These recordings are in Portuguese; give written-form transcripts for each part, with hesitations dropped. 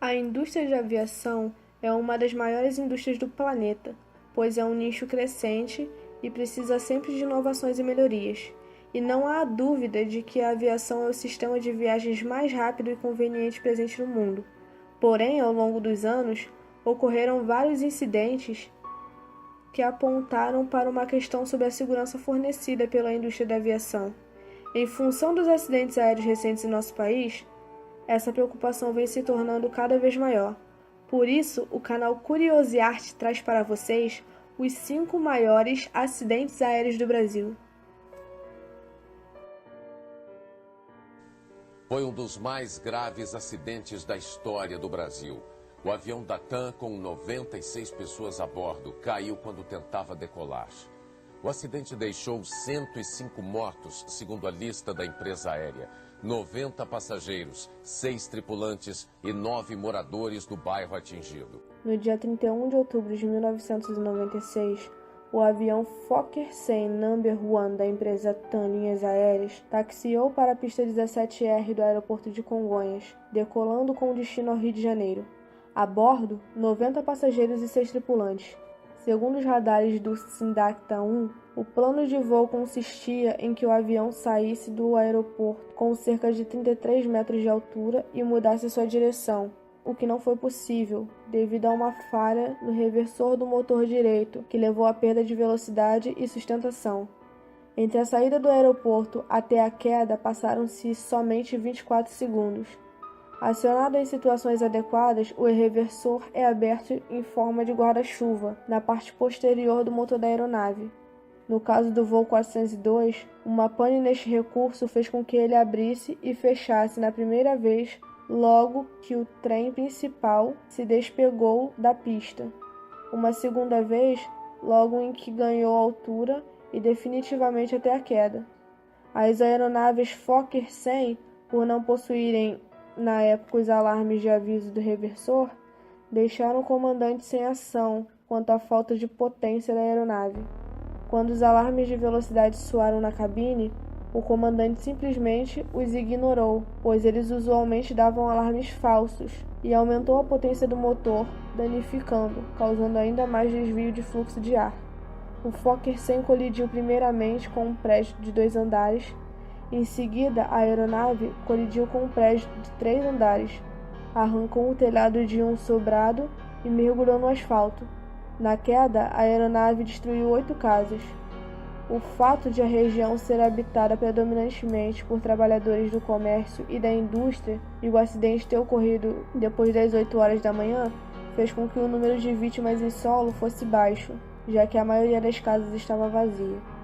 A indústria de aviação é uma das maiores indústrias do planeta, pois é um nicho crescente e precisa sempre de inovações e melhorias. E não há dúvida de que a aviação é o sistema de viagens mais rápido e conveniente presente no mundo. Porém, ao longo dos anos, ocorreram vários incidentes que apontaram para uma questão sobre a segurança fornecida pela indústria da aviação. Em função dos acidentes aéreos recentes em nosso país, essa preocupação vem se tornando cada vez maior. Por isso, o canal Curiosiarte traz para vocês os 5 maiores acidentes aéreos do Brasil. Foi um dos mais graves acidentes da história do Brasil. O avião da TAM, com 96 pessoas a bordo, caiu quando tentava decolar. O acidente deixou 105 mortos, segundo a lista da empresa aérea. 90 passageiros, 6 tripulantes e 9 moradores do bairro atingido. No dia 31 de outubro de 1996, o avião Fokker 100 Number 1 da empresa TAM Linhas Aéreas taxiou para a pista 17R do aeroporto de Congonhas, decolando com destino ao Rio de Janeiro. A bordo, 90 passageiros e 6 tripulantes. Segundo os radares do Sindacta 1, o plano de voo consistia em que o avião saísse do aeroporto com cerca de 33 metros de altura e mudasse sua direção, o que não foi possível, devido a uma falha no reversor do motor direito, que levou à perda de velocidade e sustentação. Entre a saída do aeroporto até a queda passaram-se somente 24 segundos. Acionado em situações adequadas, o reversor é aberto em forma de guarda-chuva na parte posterior do motor da aeronave. No caso do voo 402, uma pane neste recurso fez com que ele abrisse e fechasse na primeira vez logo que o trem principal se despegou da pista. Uma segunda vez, logo em que ganhou altura e definitivamente até a queda. As aeronaves Fokker 100, por não possuírem na época os alarmes de aviso do reversor, deixaram o comandante sem ação quanto à falta de potência da aeronave. Quando os alarmes de velocidade soaram na cabine, o comandante simplesmente os ignorou, pois eles usualmente davam alarmes falsos, e aumentou a potência do motor, danificando, causando ainda mais desvio de fluxo de ar. O Fokker 100 colidiu primeiramente com um prédio de 2 andares. Em seguida, a aeronave colidiu com um prédio de 3 andares, arrancou o telhado de um sobrado e mergulhou no asfalto. Na queda, a aeronave destruiu 8 casas. O fato de a região ser habitada predominantemente por trabalhadores do comércio e da indústria e o acidente ter ocorrido depois das 8 horas da manhã fez com que o número de vítimas em solo fosse baixo, já que a maioria das casas estava vazia.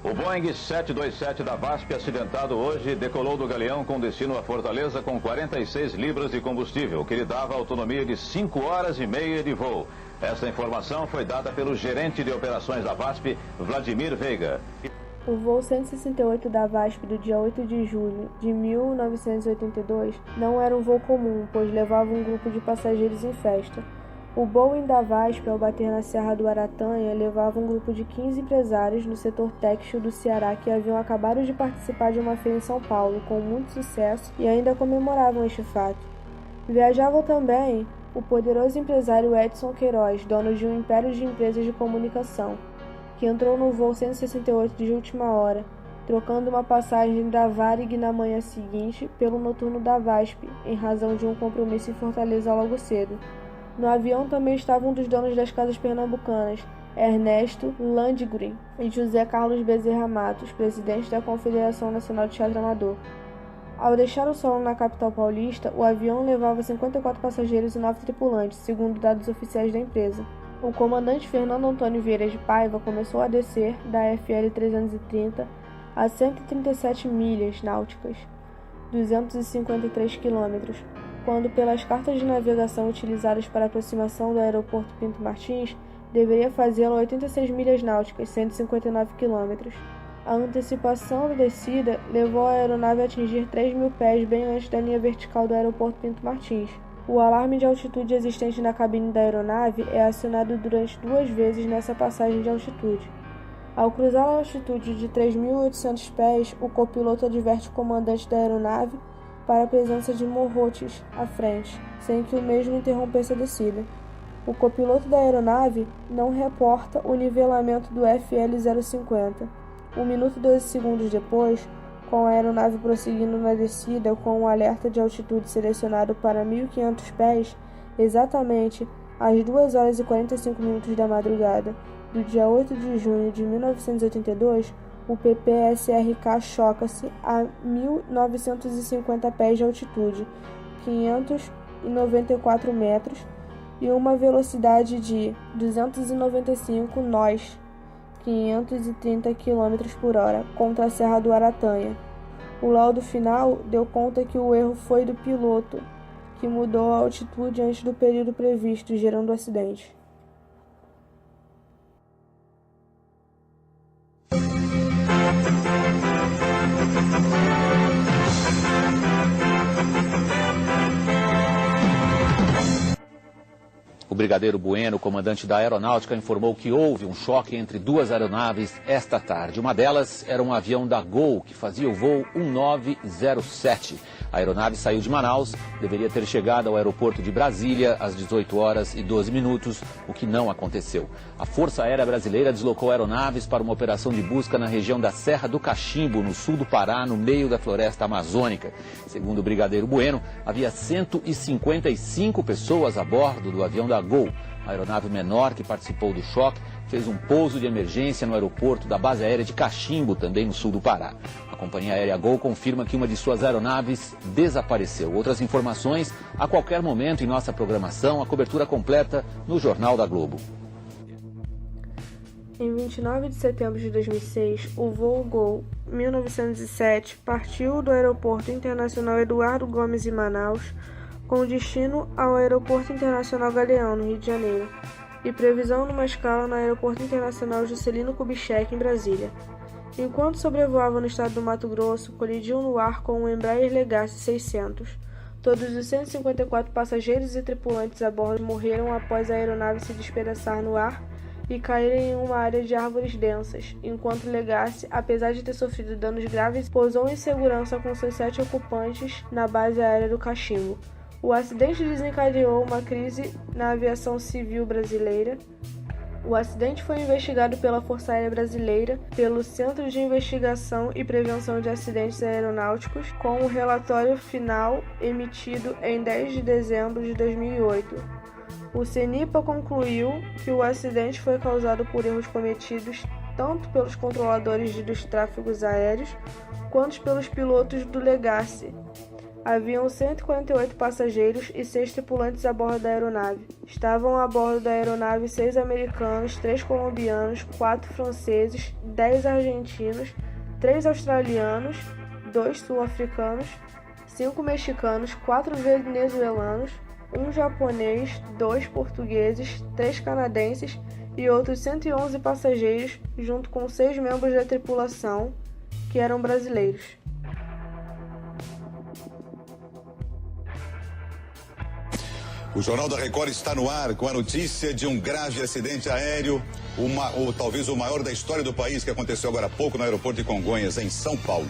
O Boeing 727 da VASP, acidentado hoje, decolou do Galeão com destino à Fortaleza com 46 libras de combustível, que lhe dava autonomia de 5 horas e meia de voo. Essa informação foi dada pelo gerente de operações da VASP, Vladimir Veiga. O voo 168 da VASP do dia 8 de julho de 1982 não era um voo comum, pois levava um grupo de passageiros em festa. O Boeing da VASP, ao bater na Serra do Aratanha, levava um grupo de 15 empresários no setor têxtil do Ceará que haviam acabado de participar de uma feira em São Paulo com muito sucesso e ainda comemoravam este fato. Viajavam também o poderoso empresário Edson Queiroz, dono de um império de empresas de comunicação, que entrou no voo 168 de última hora, trocando uma passagem da Varig na manhã seguinte pelo noturno da VASP, em razão de um compromisso em Fortaleza logo cedo. No avião também estavam um dos donos das casas pernambucanas, Ernesto Landgren, e José Carlos Bezerra Matos, presidente da Confederação Nacional de Teatro Amador. Ao deixar o solo na capital paulista, o avião levava 54 passageiros e 9 tripulantes, segundo dados oficiais da empresa. O comandante Fernando Antônio Vieira de Paiva começou a descer da FL 330 a 137 milhas náuticas, 253 quilômetros, quando, pelas cartas de navegação utilizadas para a aproximação do aeroporto Pinto Martins, deveria fazê-lo a 86 milhas náuticas, 159 quilômetros. A antecipação da descida levou a aeronave a atingir 3.000 pés bem antes da linha vertical do aeroporto Pinto Martins. O alarme de altitude existente na cabine da aeronave é acionado durante 2 vezes nessa passagem de altitude. Ao cruzar a altitude de 3.800 pés, o copiloto adverte o comandante da aeronave para a presença de morrotes à frente, sem que o mesmo interrompesse a descida. O copiloto da aeronave não reporta o nivelamento do FL-050. 1 minuto e 12 segundos depois, com a aeronave prosseguindo na descida com o alerta de altitude selecionado para 1.500 pés, exatamente às 2 horas e 45 minutos da madrugada do dia 8 de junho de 1982, o PPSRK choca-se a 1.950 pés de altitude, 594 metros, e uma velocidade de 295 nós, 530 km por hora, contra a Serra do Aratanha. O laudo final deu conta que o erro foi do piloto, que mudou a altitude antes do período previsto, gerando o acidente. O brigadeiro Bueno, comandante da aeronáutica, informou que houve um choque entre duas aeronaves esta tarde. Uma delas era um avião da Gol, que fazia o voo 1907. A aeronave saiu de Manaus, deveria ter chegado ao aeroporto de Brasília às 18 horas e 12 minutos, o que não aconteceu. A Força Aérea Brasileira deslocou aeronaves para uma operação de busca na região da Serra do Cachimbo, no sul do Pará, no meio da floresta amazônica. Segundo o brigadeiro Bueno, havia 155 pessoas a bordo do avião da Gol. A aeronave menor que participou do choque fez um pouso de emergência no aeroporto da base aérea de Cachimbo, também no sul do Pará. A companhia aérea Gol confirma que uma de suas aeronaves desapareceu. Outras informações a qualquer momento em nossa programação, a cobertura completa no Jornal da Globo. Em 29 de setembro de 2006, o voo Gol 1907 partiu do Aeroporto Internacional Eduardo Gomes em Manaus, com destino ao Aeroporto Internacional Galeão, no Rio de Janeiro, e previsão numa escala no Aeroporto Internacional Juscelino Kubitschek, em Brasília. Enquanto sobrevoava no estado do Mato Grosso, colidiu no ar com o Embraer Legacy 600. Todos os 154 passageiros e tripulantes a bordo morreram após a aeronave se despedaçar no ar e cair em uma área de árvores densas, enquanto Legacy, apesar de ter sofrido danos graves, pousou em segurança com seus 7 ocupantes na base aérea do Cachimbo. O acidente desencadeou uma crise na aviação civil brasileira. O acidente foi investigado pela Força Aérea Brasileira, pelo Centro de Investigação e Prevenção de Acidentes Aeronáuticos, com o relatório final emitido em 10 de dezembro de 2008. O CENIPA concluiu que o acidente foi causado por erros cometidos tanto pelos controladores dos tráfegos aéreos quanto pelos pilotos do Legacy. Haviam 148 passageiros e 6 tripulantes a bordo da aeronave. Estavam a bordo da aeronave 6 americanos, 3 colombianos, 4 franceses, 10 argentinos, 3 australianos, 2 sul-africanos, 5 mexicanos, 4 venezuelanos, 1 japonês, 2 portugueses, 3 canadenses e outros 111 passageiros, junto com 6 membros da tripulação, que eram brasileiros. O Jornal da Record está no ar com a notícia de um grave acidente aéreo, ou talvez o maior da história do país, que aconteceu agora há pouco no aeroporto de Congonhas, em São Paulo.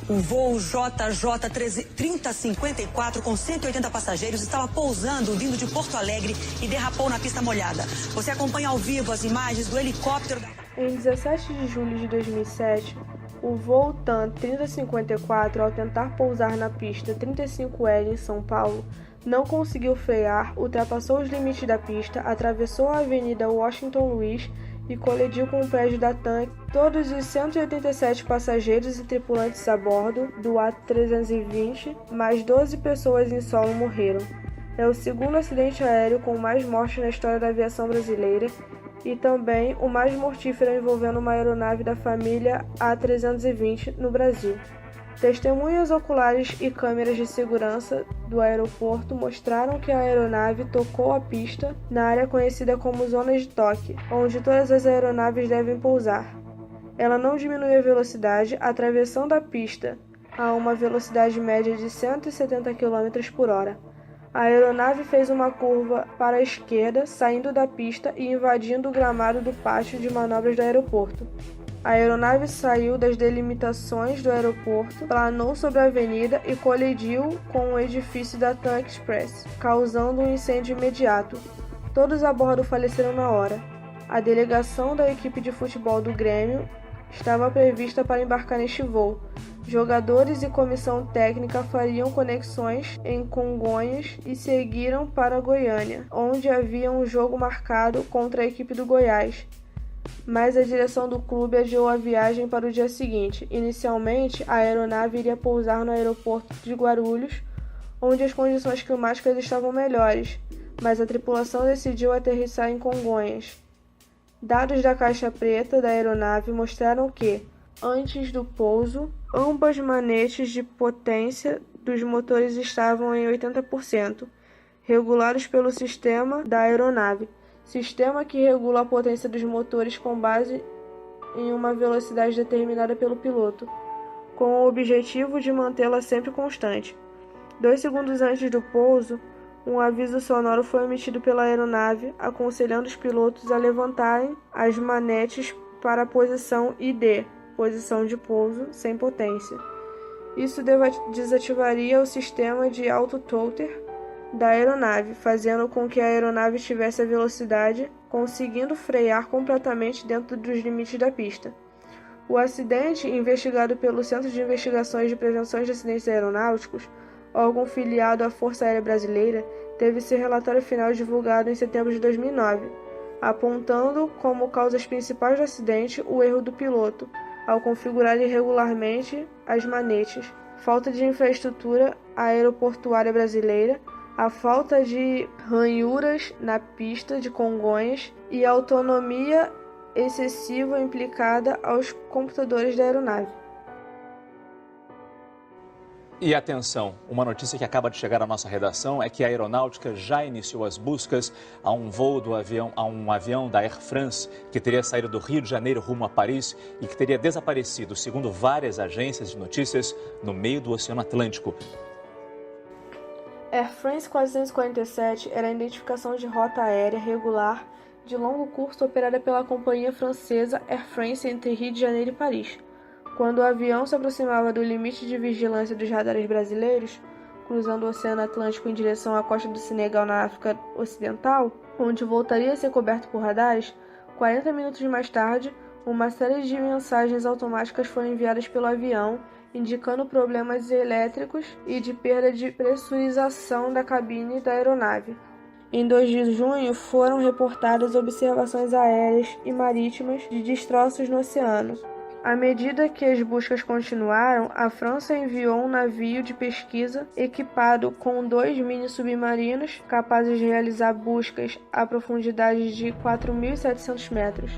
O voo JJ 3054 com 180 passageiros estava pousando vindo de Porto Alegre e derrapou na pista molhada. Você acompanha ao vivo as imagens do helicóptero. Em 17 de julho de 2007, o voo TAM 3054, ao tentar pousar na pista 35L em São Paulo, não conseguiu frear, ultrapassou os limites da pista, atravessou a Avenida Washington Luiz e colidiu com o prédio da TAM. Todos os 187 passageiros e tripulantes a bordo do A320, mais 12 pessoas em solo morreram. É o segundo acidente aéreo com mais mortes na história da aviação brasileira e também o mais mortífero envolvendo uma aeronave da família A320 no Brasil. Testemunhas oculares e câmeras de segurança do aeroporto mostraram que a aeronave tocou a pista na área conhecida como Zona de Toque, onde todas as aeronaves devem pousar. Ela não diminui a velocidade, atravessando a pista a uma velocidade média de 170 km por hora. A aeronave fez uma curva para a esquerda, saindo da pista e invadindo o gramado do pátio de manobras do aeroporto. A aeronave saiu das delimitações do aeroporto, planou sobre a avenida e colidiu com o edifício da TAM Express, causando um incêndio imediato. Todos a bordo faleceram na hora. A delegação da equipe de futebol do Grêmio estava prevista para embarcar neste voo. Jogadores e comissão técnica fariam conexões em Congonhas e seguiram para Goiânia, onde havia um jogo marcado contra a equipe do Goiás. Mas a direção do clube adiou a viagem para o dia seguinte. Inicialmente, a aeronave iria pousar no aeroporto de Guarulhos, onde as condições climáticas estavam melhores, mas a tripulação decidiu aterrissar em Congonhas. Dados da caixa preta da aeronave mostraram que, antes do pouso, ambas manetes de potência dos motores estavam em 80%, regulados pelo sistema da aeronave, sistema que regula a potência dos motores com base em uma velocidade determinada pelo piloto, com o objetivo de mantê-la sempre constante. 2 segundos antes do pouso, um aviso sonoro foi emitido pela aeronave, aconselhando os pilotos a levantarem as manetes para a posição ID, posição de pouso sem potência. Isso desativaria o sistema de auto-throttle da aeronave, fazendo com que a aeronave tivesse a velocidade, conseguindo frear completamente dentro dos limites da pista. O acidente, investigado pelo Centro de Investigações de Prevenção de Acidentes Aeronáuticos, órgão filiado à Força Aérea Brasileira, teve seu relatório final divulgado em setembro de 2009, apontando como causas principais do acidente o erro do piloto, ao configurar irregularmente as manetes, falta de infraestrutura aeroportuária brasileira, a falta de ranhuras na pista de Congonhas e a autonomia excessiva implicada aos computadores da aeronave. E atenção, uma notícia que acaba de chegar à nossa redação é que a aeronáutica já iniciou as buscas a um avião da Air France que teria saído do Rio de Janeiro rumo a Paris e que teria desaparecido, segundo várias agências de notícias, no meio do Oceano Atlântico. Air France 447 era a identificação de rota aérea regular de longo curso operada pela companhia francesa Air France entre Rio de Janeiro e Paris. Quando o avião se aproximava do limite de vigilância dos radares brasileiros, cruzando o Oceano Atlântico em direção à costa do Senegal na África Ocidental, onde voltaria a ser coberto por radares, 40 minutos mais tarde, uma série de mensagens automáticas foram enviadas pelo avião, indicando problemas elétricos e de perda de pressurização da cabine da aeronave. Em 2 de junho, foram reportadas observações aéreas e marítimas de destroços no oceano. À medida que as buscas continuaram, a França enviou um navio de pesquisa equipado com 2 mini-submarinos capazes de realizar buscas a profundidades de 4.700 metros.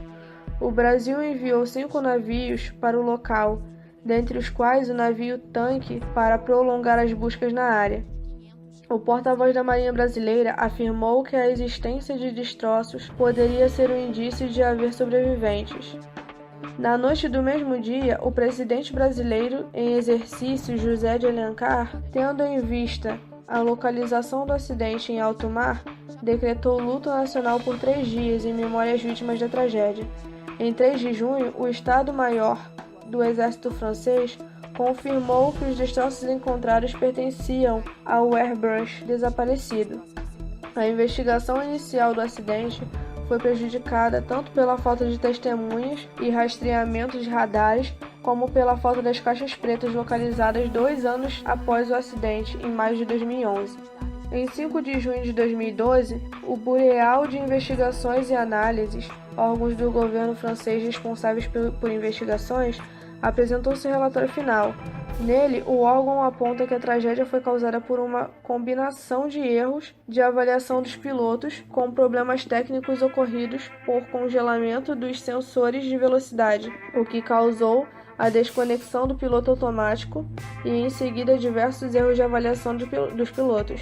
O Brasil enviou 5 navios para o local, dentre os quais o navio-tanque para prolongar as buscas na área. O porta-voz da Marinha Brasileira afirmou que a existência de destroços poderia ser um indício de haver sobreviventes. Na noite do mesmo dia, o presidente brasileiro em exercício, José de Alencar, tendo em vista a localização do acidente em alto mar, decretou luto nacional por 3 dias em memória às vítimas da tragédia. Em 3 de junho, o Estado-Maior do Exército francês confirmou que os destroços encontrados pertenciam ao Airbus desaparecido. A investigação inicial do acidente foi prejudicada tanto pela falta de testemunhas e rastreamento de radares, como pela falta das caixas pretas localizadas 2 anos após o acidente, em maio de 2011. Em 5 de junho de 2012, o Bureau de Investigações e Análises, órgãos do governo francês responsáveis por investigações, apresentou seu relatório final. Nele, o órgão aponta que a tragédia foi causada por uma combinação de erros de avaliação dos pilotos com problemas técnicos ocorridos por congelamento dos sensores de velocidade, o que causou a desconexão do piloto automático e, em seguida, diversos erros de avaliação dos pilotos.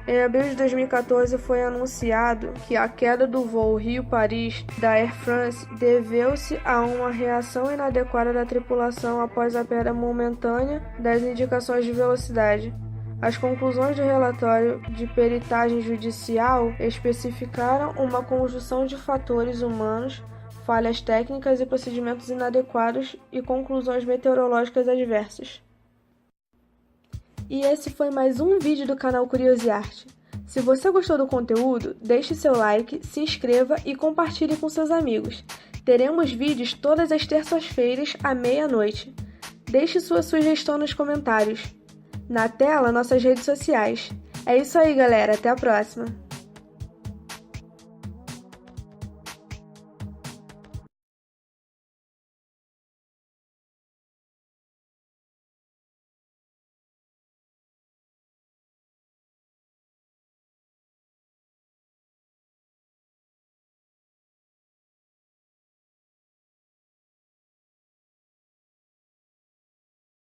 Em abril de 2014, foi anunciado que a queda do voo Rio-Paris da Air France deveu-se a uma reação inadequada da tripulação após a perda momentânea das indicações de velocidade. As conclusões do relatório de peritagem judicial especificaram uma conjunção de fatores humanos, falhas técnicas e procedimentos inadequados e conclusões meteorológicas adversas. E esse foi mais um vídeo do canal Curiosiarte. Se você gostou do conteúdo, deixe seu like, se inscreva e compartilhe com seus amigos. Teremos vídeos todas as terças-feiras à meia-noite. Deixe sua sugestão nos comentários. Na tela, nossas redes sociais. É isso aí, galera. Até a próxima!